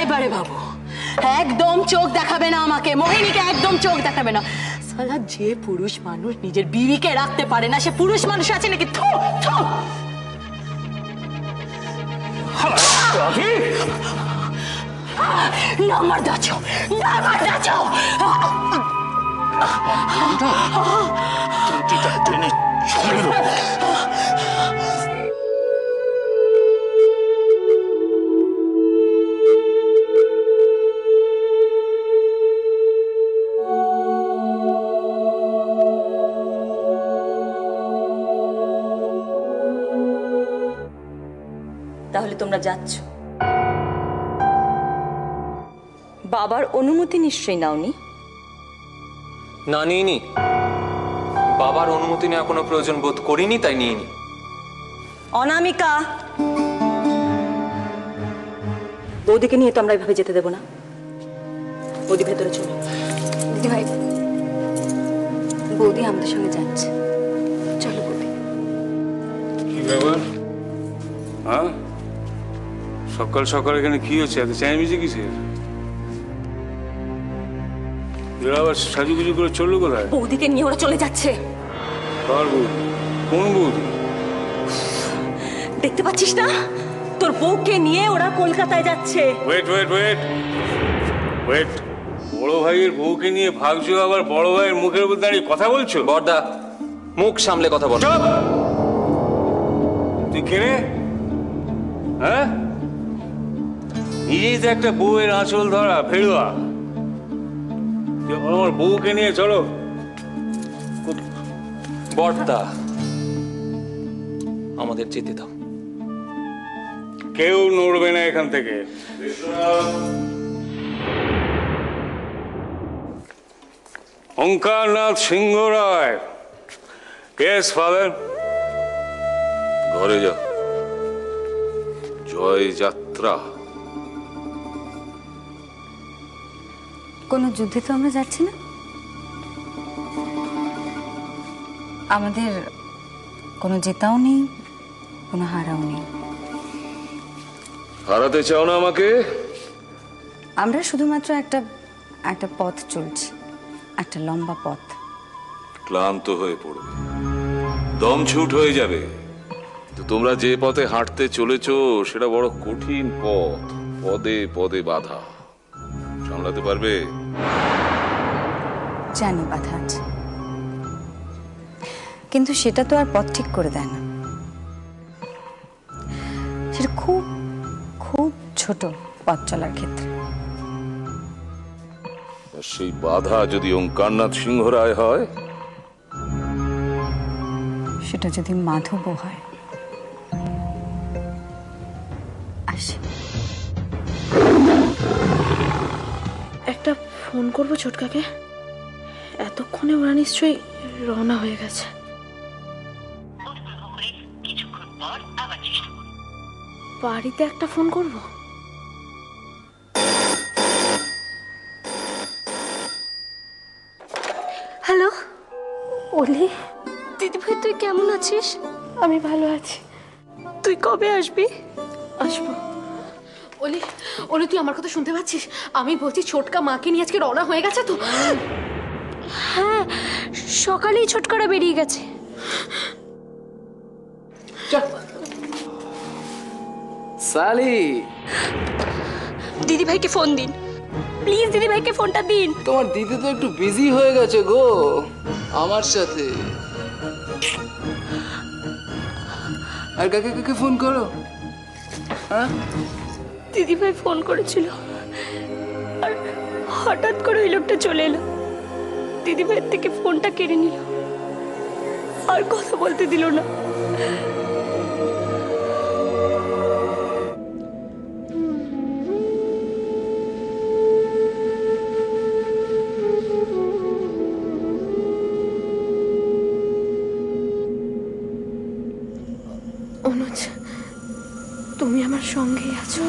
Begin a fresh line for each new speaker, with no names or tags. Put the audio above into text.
এবারে বাবু একদম চোখ দেখাবে না আমাকে, মোহিনীকে একদম চোখ দেখাবে না। সালা যে পুরুষ মানুষ নিজের বিবিকে রাখতে পারে না সে পুরুষ মানুষ আছে নাকি? থু থু। না মার দাচো, না মার দাচো।
টেনে ছুঁড়ে দেবো।
তাহলে তোমরা যাচ্ছ? বাবার অনুমতি নিশ্চয়ই নাওনি?
না, নিইনি। বাবার অনুমতি নেওয়া কোনো প্রয়োজন বোধ করিনি, তাই নিইনি।
অনামিকা, বৌদিকে নিয়ে তো আমরা এভাবে যেতে দেবো না। বৌদি ভেতরে চলো।
দিদি ভাই, বৌদি আমাদের সঙ্গে যাচ্ছে, চলো বৌদি।
কি ব্যাপার? হ্যাঁ, সকাল সকাল এখানে কি হচ্ছে? এত চেঁচামেচি কিসের? এরা আবার সাজুগুজু করে চললো কোথায়?
বৌদিকে নিয়ে ওরা চলে যাচ্ছে।
কার বৌদি? কোন বৌদি?
দেখতে পাচ্ছিস না, তোর বউকে নিয়ে ওরা কলকাতায় যাচ্ছে।
ওয়েট ওয়েট ওয়েট ওয়েট, বড় ভাইয়ের বউকে নিয়ে ভাগছো, আবার বড় ভাইয়ের মুখের উপর দাঁড়িয়ে কথা বলছো?
বড়দা, মুখ সামলে কথা বল।
চুপ! তুই কে রে? হ্যাঁ, নিজেই তো একটা বউয়ের আঁচল ধরা ফেরুয়া। আমার বউকে নিয়ে চলো।
বড়দা, আমাদের যেতে দাও।
কেউ নড়বে না এখান থেকে। ওঙ্কারনাথ সিংহ রায়। Yes father.
ঘরে যা। জয় যাত্রা।
কোনো যুদ্ধে তো আমরা যাচ্ছি না, আমাদের কোনো জেতাও নেই, কোনো হারাও নেই।
হারাতে চাও না আমাকে?
আমরা শুধুমাত্র একটা একটা পথ চলছি, একটা লম্বা পথ।
ক্লান্ত হয়ে পড়বে, দম ছুট হয়ে যাবে। তো তোমরা যে পথে হাঁটতে চলেছো সেটা বড় কঠিন পথ, পদে পদে বাধা। সামলাতে পারবে?
জানি বাধা আছে, কিন্তু সেটা তো আর পথ ঠিক করে দেয় না। সেটা খুব খুব ছোট পথ চলার ক্ষেত্রে।
সেই বাধা যদি ওঙ্কারনাথ সিংহ রায় হয়?
সেটা যদি মাধব হয়। আসি।
একটা ফোন করবো ছোটকাকে, এতক্ষণে ওরা নিশ্চয়ই রওনা হয়ে গেছে। বাড়িতে একটা ফোন করবো। হ্যালো ওলি, দিদি ভাই তুই কেমন আছিস? আমি ভালো আছি। তুই কবে আসবি? আসবো।
ওলি, ওলি তুই আমার কথা শুনতে পাচ্ছিস? আমি বলছি ছোটকা মাকে নিয়ে আজকে রওনা হয়ে গেছে তো?
হ্যাঁ, সকালেই ছোটকারা বেরিয়ে গেছে।
সালি,
দিদি ভাইকে ফোন দিন প্লিজ, দিদি ভাইকে ফোনটা দিন।
তোমার দিদি তো একটু বিজি হয়ে গেছে গো আমার সাথে। আর কাকে কাকে ফোন করো? হ্যাঁ,
দিদি ভাই ফোন করেছিল আর হঠাৎ করে ওই লোকটা চলে এলো, দিদি ভাইয়ের থেকে ফোনটা কেড়ে নিল, আর কথা বলতে দিল না। অনুজ, তুমি আমার সঙ্গেই আছো।